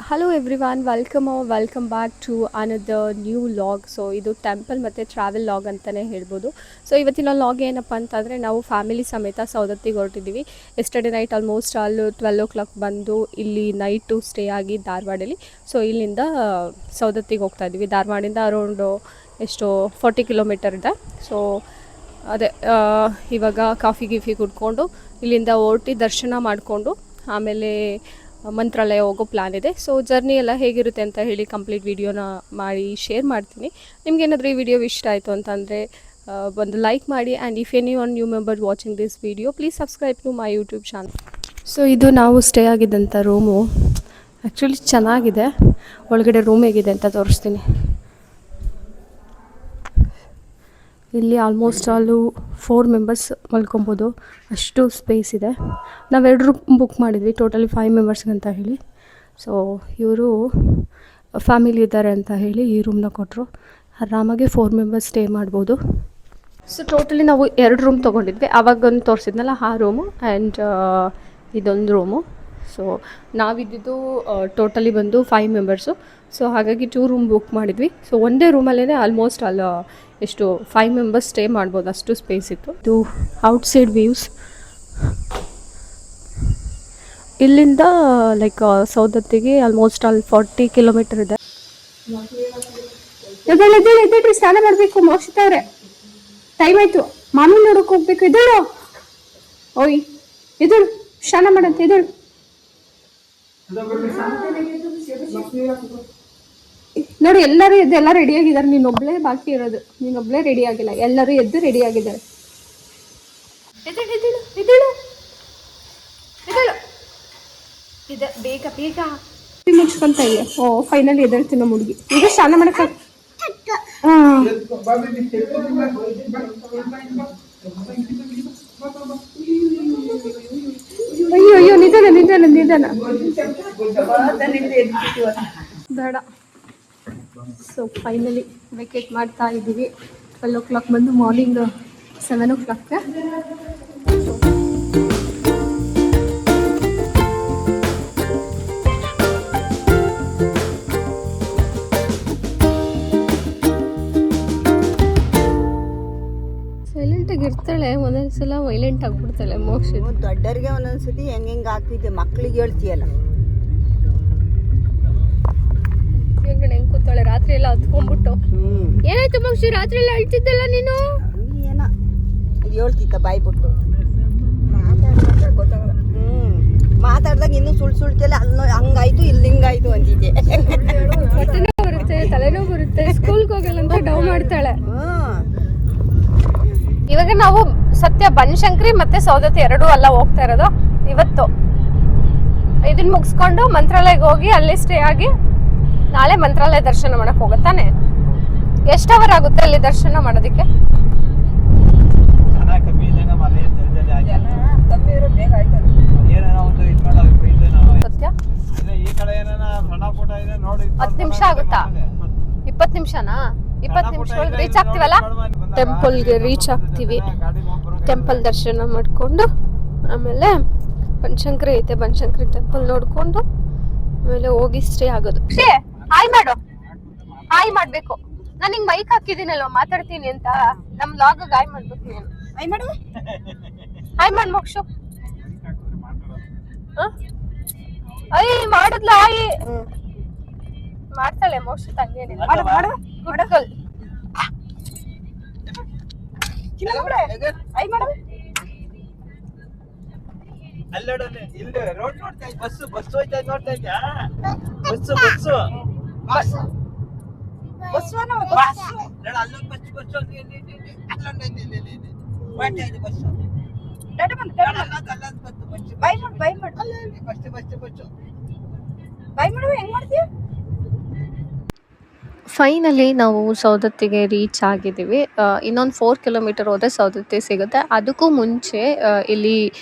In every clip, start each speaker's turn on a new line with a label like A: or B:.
A: Hello everyone welcome back to another new vlog. So ಇದು temple ಮತ್ತು travel vlog ಅಂತಲೇ ಹೇಳ್ಬೋದು. ಸೊ ಇವತ್ತಿನ ಲಾಗ್ ಏನಪ್ಪ ಅಂತಂದರೆ ನಾವು ಫ್ಯಾಮಿಲಿ ಸಮೇತ ಸೌದತ್ತಿಗೆ ಹೊರಟಿದ್ದೀವಿ. ಎಸ್ಟರ್ಡೇ ನೈಟ್ ಆಲ್ಮೋಸ್ಟ್ ಅಲ್ಲಿ 12 o'clock ಬಂದು ಇಲ್ಲಿ ನೈಟು ಸ್ಟೇ ಆಗಿ ಧಾರವಾಡಲ್ಲಿ. ಸೊ ಇಲ್ಲಿಂದ ಸೌದತ್ತಿಗೆ ಹೋಗ್ತಾ ಇದ್ದೀವಿ. ಧಾರವಾಡಿಂದ ಅರೌಂಡು ಎಷ್ಟು 40 ಕಿಲೋಮೀಟರ್ ಇದೆ. ಸೊ ಅದೇ ಇವಾಗ ಕಾಫಿ ಕುಡ್ಕೊಂಡು ಇಲ್ಲಿಂದ ಹೊರಟಿ ದರ್ಶನ ಮಾಡಿಕೊಂಡು ಆಮೇಲೆ ಮಂತ್ರಾಲಯ ಹೋಗೋ ಪ್ಲ್ಯಾನ್ ಇದೆ. ಸೊ ಜರ್ನಿ ಎಲ್ಲ ಹೇಗಿರುತ್ತೆ ಅಂತ ಹೇಳಿ ಕಂಪ್ಲೀಟ್ ವೀಡಿಯೋನ ಮಾಡಿ ಶೇರ್ ಮಾಡ್ತೀನಿ. ನಿಮ್ಗೇನಾದರೂ ಈ ವಿಡಿಯೋ ಇಷ್ಟ ಆಯಿತು ಅಂತಂದರೆ ಒಂದು ಲೈಕ್ ಮಾಡಿ. And if any one new member watching this video please subscribe to my YouTube channel. So ಇದು ನಾವು ಸ್ಟೇ ಆಗಿದ್ದಂಥ ರೂಮು. ಆ್ಯಕ್ಚುಲಿ ಚೆನ್ನಾಗಿದೆ. ಒಳಗಡೆ ರೂಮ್ ಹೇಗಿದೆ ಅಂತ ತೋರಿಸ್ತೀನಿ. ಇಲ್ಲಿ ಆಲ್ಮೋಸ್ಟ್ ಆಲು 4 ಮೆಂಬರ್ಸ್ ಮಲ್ಕೊಬೋದು, ಅಷ್ಟು ಸ್ಪೇಸ್ ಇದೆ. ನಾವು 2 ರೂಮ್ ಬುಕ್ ಮಾಡಿದ್ವಿ ಟೋಟಲಿ 5 ಮೆಂಬರ್ಸ್ಗೆ ಅಂತ ಹೇಳಿ. ಸೊ ಇವರು ಫ್ಯಾಮಿಲಿ ಇದ್ದಾರೆ ಅಂತ ಹೇಳಿ ಈ ರೂಮ್ನ ಕೊಟ್ಟರು. ಆರಾಮಾಗಿ 4 ಮೆಂಬರ್ಸ್ ಸ್ಟೇ ಮಾಡ್ಬೋದು. ಸೊ ಟೋಟಲಿ ನಾವು 2 ರೂಮ್ ತೊಗೊಂಡಿದ್ವಿ. ಆವಾಗೊಂದು ತೋರಿಸಿದ್ನಲ್ಲ ಆ ರೂಮು ಆ್ಯಂಡ್ ಇದೊಂದು ರೂಮು. ಸೊ ನಾವಿದ್ದಿದ್ದು ಟೋಟಲಿ ಬಂದು 5 ಮೆಂಬರ್ಸು. ಸೊ ಹಾಗಾಗಿ 2 ರೂಮ್ ಬುಕ್ ಮಾಡಿದ್ವಿ. ಸೊ ಒಂದೇ ರೂಮಲ್ಲೇ ಆಲ್ಮೋಸ್ಟ್ ಅಲ್ಲಿ ಎಷ್ಟು 5 ಮೆಂಬರ್ಸ್ ಸ್ಟೇ ಮಾಡ್ಬೋದು, ಅಷ್ಟು ಸ್ಪೇಸ್ ಇತ್ತು. ಇದು ಔಟ್ಸೈಡ್ ವ್ಯೂಸ್. ಇಲ್ಲಿಂದ ಲೈಕ್ ಸೌದತ್ತಿಗೆ ಆಲ್ಮೋಸ್ಟ್ ಅಲ್ಲಿ 40 ಕಿಲೋಮೀಟರ್ ಇದೆ. ಎದ್ದೇಳ್ರಿ, ಸ್ನಾನ ಮಾಡಬೇಕು. ಮೋಕ್ಷಿತ ಅವ್ರೆ ಟೈಮ್ ಆಯಿತು. ಮಾಮಿ ನೋಡೋಕೆ ಹೋಗ್ಬೇಕು. ಎದ್ದೇಳು ಓಯ್, ಎದ್ದೇಳು, ಸ್ನಾನ ಮಾಡಂತ ಎದ್ದೇಳು. ನೋಡಿ ಎಲ್ಲರೂ ಎದ್ದು ಎಲ್ಲ ರೆಡಿ ಆಗಿದ್ದಾರೆ. ನೀನೊಬ್ಳೇ ಬಾಕಿ ಇರೋದು, ನೀನೊಬ್ಳೇ ರೆಡಿ ಆಗಿಲ್ಲ. ಎಲ್ಲರೂ ಎದ್ದು ರೆಡಿ ಆಗಿದ್ದಾರೆ. ಇದೆ ಬೇಗ ಬೇಗ ಮುಚ್ಕೊಂತ ಇದೆ. ಓ ಫೈನಲ್ ಎದ್ದೇಳ್ತೀನಿ ನಮ್ಮ ಹುಡುಗಿ. ಈಗ ಸ್ನಾನ ಮಾಡಕ ಅಯ್ಯೋ ನಿಧಾನ ಬೇಡ. ಸೊ ಫೈನಲಿ ವೆಕೇಟ್ ಮಾಡ್ತಾ ಇದ್ದೀವಿ. 12 o'clock ಬಂದು ಮಾರ್ನಿಂಗ್ 7 o'clock. ಸೈಲೆಂಟಾಗಿ ಇರ್ತಾಳೆ, ಒಂದೊಂದ್ಸಲ ವೈಲೆಂಟ್ ಆಗಿಬಿಡ್ತಾಳೆ. ಮೋಕ್ಷ
B: ದೊಡ್ಡರಿಗೆ ಒಂದೊಂದ್ಸತಿ ಹೆಂಗೆ ಆಗ್ತಿದ್ದೆ, ಮಕ್ಳಿಗೆ ಹೇಳ್ತೀಯಲ್ಲ.
A: ಹೆಂಗೆ ಕೂತಾಳೆ ರಾತ್ರಿ ಎಲ್ಲ ಹತ್ಕೊಂಡ್ಬಿಟ್ಟು. ಏನಾಯ್ತು ಮೋಕ್ಷಿ, ರಾತ್ರಿ ಎಲ್ಲ ಅಳ್ತಿದ್ದಲ್ಲ ನೀನು?
B: ಏನೋ ಹೇಳ್ತಿತ್ತ ಬಾಯ್ ಬಿಟ್ಟು ಮಾತಾಡ್ದಾಗ ಗೊತ್ತಾಗಲ್ಲ. ಮಾತಾಡ್ದಾಗ ಇನ್ನೂ ಸುಳ್ತಿಲ್ಲ. ಹಂಗಾಯ್ತು ಇಲ್ಲಿ ಹಿಂಗಾಯ್ತು ಅಂತಿದ್ದೆ.
A: ಹೊಟ್ಟೆನೋವು ಬರುತ್ತೆ, ತಲೆನೋವು ಬರುತ್ತೆ, ಸ್ಕೂಲ್ಗೆ ಹೋಗಲ್ಲ ಅಂತ ಡೌ ಮಾಡ್ತಾಳೆ. ಇವಾಗ ನಾವು ಸತ್ಯ ಬನಶಂಕರಿ ಮತ್ತೆ ಸೌದತ್ತಿ ಎರಡೂ ಅಲ್ಲ ಹೋಗ್ತಾ ಇರೋದು ಇವತ್ತು. ಇದನ್ನ ಮುಗಿಸ್ಕೊಂಡು ಮಂತ್ರಾಲಯಕ್ಕೆ ಹೋಗಿ ಅಲ್ಲಿ ಸ್ಟೇ ಆಗಿ ನಾಳೆ ಮಂತ್ರಾಲಯ ದರ್ಶನ ಮಾಡಕ್ ಹೋಗುತ್ತಾನೆ. ಎಷ್ಟು ಅವರ್ ಆಗುತ್ತೆ ಅಲ್ಲಿ ದರ್ಶನ ಮಾಡೋದಕ್ಕೆ? ಸತ್ಯ 10 ನಿಮಿಷ ಆಗುತ್ತಾ? 20 ನಿಮಿಷನಾ? 20 ನಿಮಿಷ ರೀಚ್ ಆಗ್ತೀವಲ್ಲ. ಟೆಂಪಲ್ಗೆ ರೀಚ್ ಆಗ್ತೀವಿ. ಟೆಂಪಲ್ ದರ್ಶನ ಮಾಡಿಕೊಂಡು ಆಮೇಲೆ ಬನಶಂಕರಿ ಐತೆ, ಬನಶಂಕರಿ ಟೆಂಪಲ್ ನೋಡಿಕೊಂಡು ಆಮೇಲೆ ಹೋಗಿ ಸ್ಟೇ ಆಗೋದು. ಹಾಯ್ ಮಾಡು, ಹಾಯ್ ಮಾಡಬೇಕು. ನಾನು ಹಿಂಗೆ ಮೈಕ್ ಹಾಕಿದ್ದೀನಲ್ವ ಮಾತಾಡ್ತೀನಿ ಅಂತ. ನಮ್ಮ ಲಾಗ್ ಹಾಯ್ ಮಾಡ್ಬೇಕು ನೀನು. ಹಾಯ್ ಮಾಡು, ಹಾಯ್ ಮಾಡಿ ಮೋಕ್ಷು. ಅಯ್ಯ ಮಾಡಿದ್ಲ ಹಾಯ್ ಮಾಡ್ತಾಳೆ ಮೋಕ್ಷ ತಂಗೇನಿಲ್ಲ. ಫೈನಲಿ ನಾವು ಸೌದತ್ತಿಗೆ ರೀಚ್ ಆಗಿದ್ದೀವಿ. ಇನ್ನೊಂದು 4 ಕಿಲೋಮೀಟರ್ ಹೋದರೆ ಸೌದತ್ತಿ ಸಿಗುತ್ತೆ. ಅದಕ್ಕೂ ಮುಂಚೆ ಇಲ್ಲಿ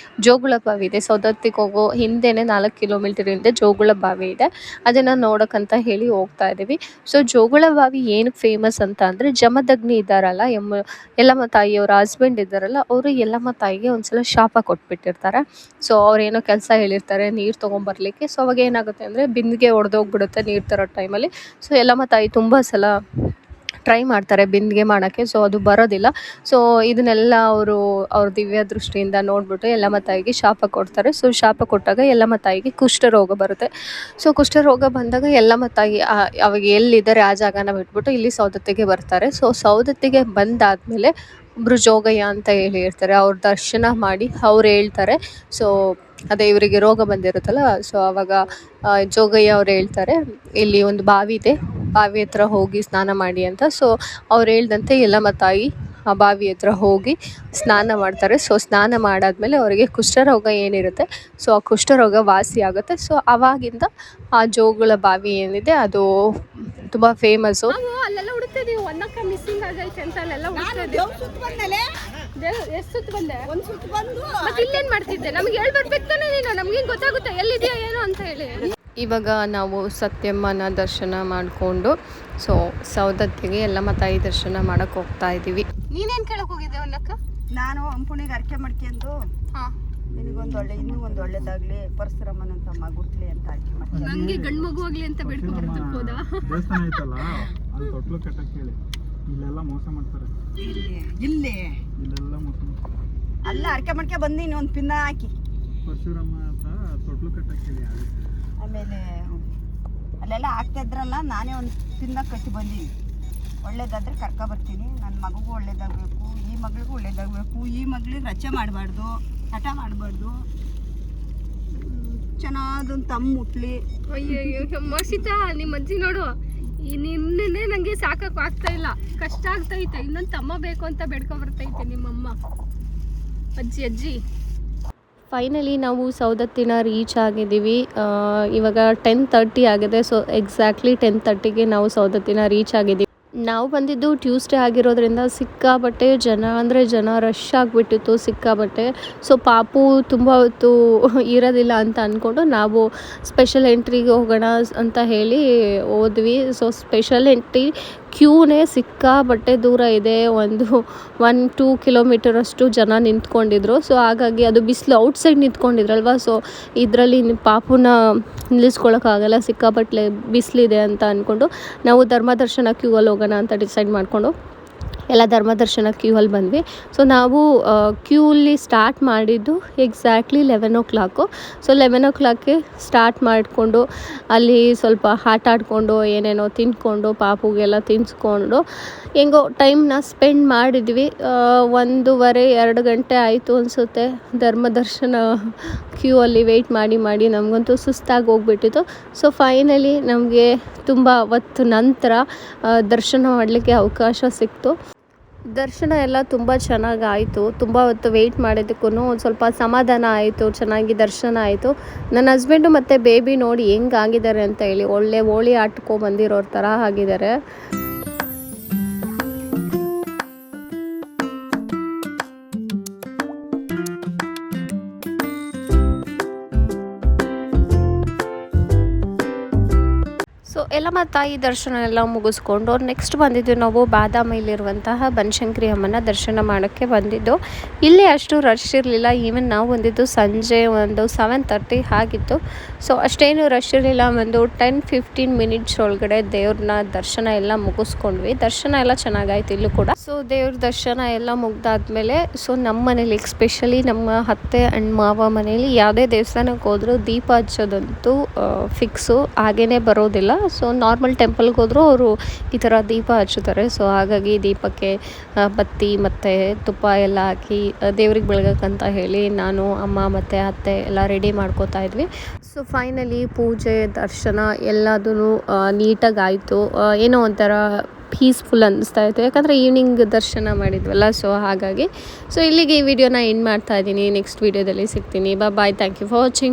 A: ಜೋಗುಳ ಬಾವಿ ಇದೆ. ಸೌದತ್ತಿಗೆ ಹೋಗೋ ಹಿಂದೆನೇ 4 ಕಿಲೋಮೀಟರ್ ಹಿಂದೆ ಜೋಗುಳ ಬಾವಿ ಇದೆ. ಅದನ್ನು ನೋಡೋಕ್ಕಂತ ಹೇಳಿ ಹೋಗ್ತಾ ಇದ್ದೀವಿ. ಸೊ ಜೋಗುಳ ಬಾವಿ ಏನಕ್ಕೆ ಫೇಮಸ್ ಅಂತ ಅಂದರೆ, ಜಮದಗ್ನಿ ಇದ್ದಾರಲ್ಲ, ಯಲ್ಲಮ್ಮ ತಾಯಿಯವರ ಹಸ್ಬೆಂಡ್ ಇದ್ದಾರಲ್ಲ, ಅವರು ಯಲ್ಲಮ್ಮ ತಾಯಿಗೆ ಒಂದ್ಸಲ ಶಾಪ ಕೊಟ್ಬಿಟ್ಟಿರ್ತಾರೆ. ಸೊ ಅವ್ರೇನೋ ಕೆಲಸ ಹೇಳಿರ್ತಾರೆ ನೀರು ತೊಗೊಂಬರ್ಲಿಕ್ಕೆ. ಸೊ ಅವಾಗ ಏನಾಗುತ್ತೆ ಅಂದರೆ ಬಿಂದಿಗೆ ಒಡೆದೋಗ್ಬಿಡುತ್ತೆ ನೀರು ತರೋ ಟೈಮಲ್ಲಿ. ಸೊ ಯಲ್ಲಮ್ಮ ತಾಯಿ ತುಂಬ ಸಲ ಟ್ರೈ ಮಾಡ್ತಾರೆ ಬಿಂದಿಗೆ ಮಾಡೋಕ್ಕೆ. ಸೊ ಅದು ಬರೋದಿಲ್ಲ. ಸೊ ಇದನ್ನೆಲ್ಲ ಅವ್ರ ದಿವ್ಯ ದೃಷ್ಟಿಯಿಂದ ನೋಡಿಬಿಟ್ಟು ಯಲ್ಲಮ್ಮ ತಾಯಿಗೆ ಶಾಪ ಕೊಡ್ತಾರೆ. ಸೊ ಶಾಪ ಕೊಟ್ಟಾಗ ಯಲ್ಲಮ್ಮ ತಾಯಿಗೆ ಕುಷ್ಠರೋಗ ಬರುತ್ತೆ. ಸೊ ಕುಷ್ಠರೋಗ ಬಂದಾಗ ಯಲ್ಲಮ್ಮ ತಾಯಿ ಅವಾಗ ಎಲ್ಲಿದ್ದಾರೆ ಆ ಜಾಗನ ಬಿಟ್ಬಿಟ್ಟು ಇಲ್ಲಿ ಸೌದತ್ತಿಗೆ ಬರ್ತಾರೆ. ಸೊ ಸೌದತ್ತಿಗೆ ಬಂದಾದಮೇಲೆ ಒಬ್ಬರು ಜೋಗಯ್ಯ ಅಂತ ಹೇಳಿರ್ತಾರೆ. ಅವ್ರ ದರ್ಶನ ಮಾಡಿ ಅವ್ರು ಹೇಳ್ತಾರೆ. ಸೊ ಅದೇ ಇವರಿಗೆ ರೋಗ ಬಂದಿರುತ್ತಲ್ಲ, ಸೊ ಆವಾಗ ಜೋಗಯ್ಯ ಅವ್ರು ಹೇಳ್ತಾರೆ, ಇಲ್ಲಿ ಒಂದು ಬಾವಿ ಇದೆ, ಬಾವಿ ಹತ್ರ ಹೋಗಿ ಸ್ನಾನ ಮಾಡಿ ಅಂತ. ಸೊ ಅವ್ರು ಹೇಳ್ದಂತೆ ಯಲ್ಲಮ್ಮ ತಾಯಿ ಆ ಬಾವಿ ಹತ್ರ ಹೋಗಿ ಸ್ನಾನ ಮಾಡ್ತಾರೆ. ಸೊ ಸ್ನಾನ ಮಾಡಾದ್ಮೇಲೆ ಅವರಿಗೆ ಕುಷ್ಠರೋಗ ಏನಿರುತ್ತೆ, ಸೊ ಆ ಕುಷ್ಠರೋಗ ವಾಸಿ ಆಗುತ್ತೆ. ಸೊ ಆವಾಗಿಂದ ಆ ಜೋಗುಳ ಬಾವಿ ಏನಿದೆ ಅದು ತುಂಬ ಫೇಮಸ್ಸು. ಅಲ್ಲೆಲ್ಲ ಹುಡುಕ್ತಿದ್ದೀವಿ, ಒನ್ನಕ್ಕ ಮಿಸ್ಸಿಂಗ್ ಆಗೈತೆ ಅಂತ ಅಲ್ಲೆಲ್ಲ ಇಲ್ಲೇನು ಮಾಡ್ತಿದ್ದೆ, ನಮ್ಗೆ ಹೇಳಿ ಬರ್ಬೇಕು ತಾನೇ ನೀನು, ನಮ್ಗೇನು ಗೊತ್ತಾಗುತ್ತೆ ಎಲ್ಲಿದೆಯಾ ಏನೋ ಅಂತ ಹೇಳಿ. ಇವಾಗ ನಾವು ಸತ್ಯಮ್ಮನ ದರ್ಶನ ಮಾಡಿಕೊಂಡು ಸೊ ಸೌದತ್ತಿಗೆ ಯಲ್ಲಮ್ಮ ತಾಯಿ ದರ್ಶನ ಮಾಡಕ್ಕೆ ಹೋಗ್ತಾ ಇದ್ದೀವಿ. ನೀನೇನು ಕೇಳಕ್ಕೆ ಹೋಗಿದ್ದೆ ಒನ್ನಕ್ಕ?
B: ನಾನು ಹಂಪುಣಿಗೆ ಅರ್ಕೆ ಮಾಡ್ಕೊಂಡು ನಿನಗೊಂದು ಇನ್ನೂ ಒಂದು ಒಳ್ಳೇದಾಗ್ಲಿ, ಪರಶುರಾಮನಂತ ಮಗ ಹುಟ್ಲಿ ಅಂತ ಅರ್ಕೆ ಮಾಡ್ತೀನಿ.
A: ನನಗೆ ಗಂಡು ಮಗು ಆಗಲಿ ಅಂತ ಬೇಡ್ಕೊಂಡು ಹೋದಾ?
C: ದೇವಸ್ಥಾನ ಐತಲ್ಲ ಅಲ್ಲಿ ತೊಟ್ಲು ಕಟ್ಟಕ್ಕೆ ಹೇಳಿ. ಇಲ್ಲೆಲ್ಲ ಮೋಸ ಮಾಡ್ತಾರೆ. ಇಲ್ಲೆಲ್ಲ ಮೋಸ ಮಾಡ್ತಾರೆ.
B: ಅಲ್ಲ ಅರ್ಕೆ ಮಾಡ್ಕೆ ಬಂದೀನಿ, ಒಂದು ಪಿನ್ನ ಹಾಕಿ
C: ಪರಶುರಾಮ ಅಂತ ತೊಟ್ಲು ಕಟ್ಟಕ್ಕೆ ಹೇಳಿ.
B: ಆಮೇಲೆ ಅಲ್ಲೆಲ್ಲ ಆಗ್ತಾಯಿದ್ರಲ್ಲ, ನಾನೇ ಒಂದು ಪಿನ್ನ ಕಟ್ಟಿ ಬಂದೀನಿ. ಒಳ್ಳೇದಾದರೆ ಕರ್ಕೊ ಬರ್ತೀನಿ. ನನ್ನ ಮಗುಗೂ ಒಳ್ಳೇದಾಗಬೇಕು, ಈ ಮಗಳಿಗೂ ಒಳ್ಳೇದಾಗಬೇಕು. ಈ ಮಗಳಿಗೆ ರಚೆ ಮಾಡಬಾರ್ದು, ಹಠ ಮಾಡಬಾರ್ದು, ಚೆನ್ನಾದೊಂದು ತಮ್ಮ ಮುಟ್ಲಿ.
A: ಅಯ್ಯೋ ಮಸಿತಾ, ನಿಮ್ಮ ಅಜ್ಜಿ ನೋಡು, ನಿನ್ನೆ ನನಗೆ ಸಾಕಕ್ಕೆ ಆಗ್ತಾ ಇಲ್ಲ, ಕಷ್ಟ ಆಗ್ತೈತೆ. ಇನ್ನೊಂದು ತಮ್ಮ ಬೇಕು ಅಂತ ಬೇಡ್ಕೊಬರ್ತೈತೆ ನಿಮ್ಮಮ್ಮ. ಅಜ್ಜಿ ಫೈನಲಿ ನಾವು ಸೌದತ್ತಿನ ರೀಚ್ ಆಗಿದ್ದೀವಿ. ಇವಾಗ 10:30 ಆಗಿದೆ. ಸೊ ಎಕ್ಸಾಕ್ಟ್ಲಿ 10:30ಗೆ ನಾವು ಸೌದತ್ತಿನ ರೀಚ್ ಆಗಿದ್ದೀವಿ. ನಾವು ಬಂದಿದ್ದು ಟ್ಯೂಸ್ಡೇ ಆಗಿರೋದ್ರಿಂದ ಸಿಕ್ಕಾಬಟ್ಟೆ ಜನ ಅಂದರೆ ಜನ ರಶ್ ಆಗಿಬಿಟ್ಟಿತ್ತು ಸಿಕ್ಕಾಬಟ್ಟೆ. ಸೊ ಪಾಪು ತುಂಬ ಹೊತ್ತು ಇರೋದಿಲ್ಲ ಅಂತ ಅಂದ್ಕೊಂಡು ನಾವು ಸ್ಪೆಷಲ್ ಎಂಟ್ರಿಗೆ ಹೋಗೋಣ ಅಂತ ಹೇಳಿ ಹೋದ್ವಿ. ಸೊ ಸ್ಪೆಷಲ್ ಎಂಟ್ರಿ ಕ್ಯೂನೇ ಸಿಕ್ಕಾಬಟ್ಟೆ ದೂರ ಇದೆ. 1-2 ಕಿಲೋಮೀಟರ್ ಅಷ್ಟು ಜನ ನಿಂತ್ಕೊಂಡಿದ್ರು. ಸೊ ಹಾಗಾಗಿ ಅದು ಬಿಸಿಲು ಔಟ್ಸೈಡ್ ನಿಂತ್ಕೊಂಡಿದ್ರಲ್ವ, ಸೊ ಇದರಲ್ಲಿ ಪಾಪುನ ನಿಲ್ಲಿಸ್ಕೊಳಕ್ಕಾಗಲ್ಲ, ಸಿಕ್ಕಾಪಟ್ಟೆ ಬಿಸಿಲಿದೆ ಅಂತ ಅಂದ್ಕೊಂಡು ನಾವು ಧರ್ಮದರ್ಶನ ಕ್ಯೂ ಅಲ್ಲಿ ಹೋಗೋಣ ಅಂತ ಡಿಸೈಡ್ ಮಾಡಿಕೊಂಡು ಎಲ್ಲ ಧರ್ಮದರ್ಶನ ಕ್ಯೂ ಅಲ್ಲಿ ಬಂದ್ವಿ. ಸೊ ನಾವು ಕ್ಯೂಲಿ ಸ್ಟಾರ್ಟ್ ಮಾಡಿದ್ದು ಎಕ್ಸಾಕ್ಟ್ಲಿ 11 o'clock. ಸೊ 11 o'clockಗೆ ಸ್ಟಾರ್ಟ್ ಮಾಡಿಕೊಂಡು ಅಲ್ಲಿ ಸ್ವಲ್ಪ ಆಟ ಆಡಿಕೊಂಡು ಏನೇನೋ ತಿಂದ್ಕೊಂಡು ಪಾಪುಗೆಲ್ಲ ತಿನ್ನಿಸ್ಕೊಂಡು ಹೆಂಗೋ ಟೈಮ್ನ ಸ್ಪೆಂಡ್ ಮಾಡಿದ್ವಿ. 1:30-2 ಗಂಟೆ ಆಯಿತು ಅನಿಸುತ್ತೆ ಧರ್ಮದರ್ಶನ ಕ್ಯೂ ಅಲ್ಲಿ ವೆಯ್ಟ್ ಮಾಡಿ ನಮಗಂತೂ ಸುಸ್ತಾಗಿ ಹೋಗ್ಬಿಟ್ಟಿತ್ತು. ಸೊ ಫೈನಲಿ ನಮಗೆ ತುಂಬ ಹೊತ್ತು ನಂತರ ದರ್ಶನ ಮಾಡಲಿಕ್ಕೆ ಅವಕಾಶ ಸಿಕ್ತು. ದರ್ಶನ ಎಲ್ಲ ತುಂಬ ಚೆನ್ನಾಗಾಯಿತು. ತುಂಬ ಹೊತ್ತು ವೆಯ್ಟ್ ಮಾಡಿದ್ದಕ್ಕೂ ಒಂದು ಸ್ವಲ್ಪ ಸಮಾಧಾನ ಆಯಿತು, ಚೆನ್ನಾಗಿ ದರ್ಶನ ಆಯಿತು. ನನ್ನ ಹಸ್ಬೆಂಡು ಮತ್ತು ಬೇಬಿ ನೋಡಿ ಹೆಂಗಾಗಿದ್ದಾರೆ ಅಂತ ಹೇಳಿ, ಒಳ್ಳೆ ಹೋಳಿ ಆಟ್ಕೊಂಡ್ಬಂದಿರೋರ ಥರ ಆಗಿದ್ದಾರೆ. ಸೊ ಯಲ್ಲಮ್ಮ ತಾಯಿ ದರ್ಶನ ಎಲ್ಲ ಮುಗಿಸ್ಕೊಂಡು ನೆಕ್ಸ್ಟ್ ಬಂದಿದ್ದು ನಾವು ಬಾದಾಮಿಲಿರುವಂತಹ ಬನಶಂಕರಿ ಅಮ್ಮನ ದರ್ಶನ ಮಾಡೋಕ್ಕೆ ಬಂದಿದ್ದು. ಇಲ್ಲಿ ಅಷ್ಟು ರಶ್ ಇರಲಿಲ್ಲ. ಈವನ್ ನಾವು ಬಂದಿದ್ದು ಸಂಜೆ ಒಂದು 7:30 ಆಗಿತ್ತು. ಸೊ ಅಷ್ಟೇನು ರಶ್ ಇರಲಿಲ್ಲ. ಒಂದು 10-15 ಮಿನಿಟ್ಸ್ ಒಳಗಡೆ ದೇವ್ರನ್ನ ದರ್ಶನ ಎಲ್ಲ ಮುಗಿಸ್ಕೊಂಡ್ವಿ. ದರ್ಶನ ಎಲ್ಲ ಚೆನ್ನಾಗಾಯ್ತು ಇಲ್ಲೂ ಕೂಡ. ಸೊ ದೇವ್ರ ದರ್ಶನ ಎಲ್ಲ ಮುಗ್ದಾದ್ಮೇಲೆ ಸೊ ನಮ್ಮ ಮನೇಲಿ ಎಸ್ಪೆಷಲಿ ನಮ್ಮ ಅತ್ತೆ ಆ್ಯಂಡ್ ಮಾವ ಮನೇಲಿ ಯಾವುದೇ ದೇವಸ್ಥಾನಕ್ಕೆ ಹೋದರೂ ದೀಪ ಹಚ್ಚೋದಂತೂ ಫಿಕ್ಸು, ಹಾಗೇ ಬರೋದಿಲ್ಲ. ಸೊ ನಾರ್ಮಲ್ ಟೆಂಪಲ್ಗೆ ಹೋದರೂ ಅವರು ಈ ಥರ ದೀಪ ಹಚ್ಚುತ್ತಾರೆ. ಸೊ ಹಾಗಾಗಿ ದೀಪಕ್ಕೆ ಬತ್ತಿ ಮತ್ತು ತುಪ್ಪ ಎಲ್ಲ ಹಾಕಿ ದೇವ್ರಿಗೆ ಬೆಳಗಕ್ಕಂತ ಹೇಳಿ ನಾನು ಅಮ್ಮ ಮತ್ತು ಅತ್ತೆ ಎಲ್ಲ ರೆಡಿ ಮಾಡ್ಕೋತಾ ಇದ್ವಿ. ಸೊ ಫೈನಲಿ ಪೂಜೆ ದರ್ಶನ ಎಲ್ಲದೂ ನೀಟಾಗಿ ಆಯಿತು. ಏನೋ ಒಂಥರ ಪೀಸ್ಫುಲ್ ಅನ್ನಿಸ್ತಾ ಇತ್ತು, ಯಾಕಂದರೆ ಈವ್ನಿಂಗ್ ದರ್ಶನ ಮಾಡಿದ್ವಲ್ಲ. ಸೊ ಹಾಗಾಗಿ ಸೊ ಇಲ್ಲಿಗೆ ಈ ವಿಡಿಯೋನ ಎಂಡ್ ಮಾಡ್ತಾ ಇದ್ದೀನಿ. ನೆಕ್ಸ್ಟ್ ವಿಡಿಯೋದಲ್ಲಿ ಸಿಗ್ತೀನಿ. Bye. Thank you for watching.